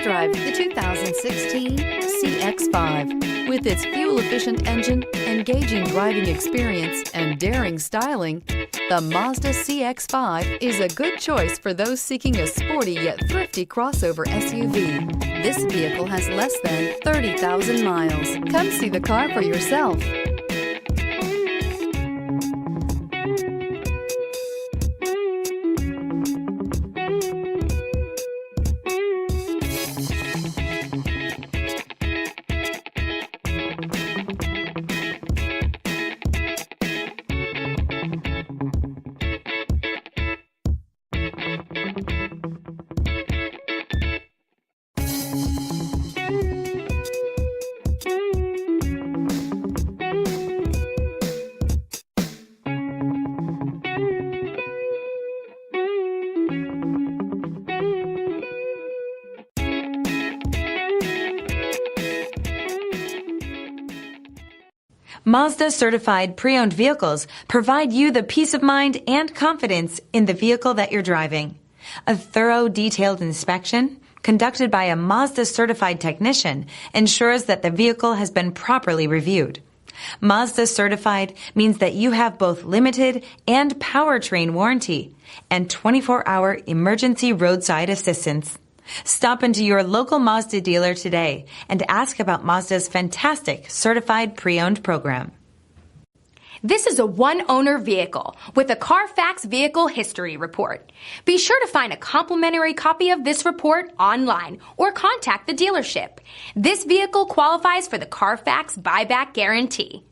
Test drive the 2016 CX-5. With its fuel-efficient engine, engaging driving experience, and daring styling, the Mazda CX-5 is a good choice for those seeking a sporty yet thrifty crossover SUV. This vehicle has less than 30,000 miles. Come see the car for yourself. Mazda certified pre-owned vehicles provide you the peace of mind and confidence in the vehicle that you're driving. A thorough, detailed inspection conducted by a Mazda certified technician ensures that the vehicle has been properly reviewed. Mazda certified means that you have both limited and powertrain warranty and 24-hour emergency roadside assistance. Stop into your local Mazda dealer today and ask about Mazda's fantastic certified pre-owned program. This is a one-owner vehicle with a Carfax Vehicle History Report. Be sure to find a complimentary copy of this report online or contact the dealership. This vehicle qualifies for the Carfax Buyback Guarantee.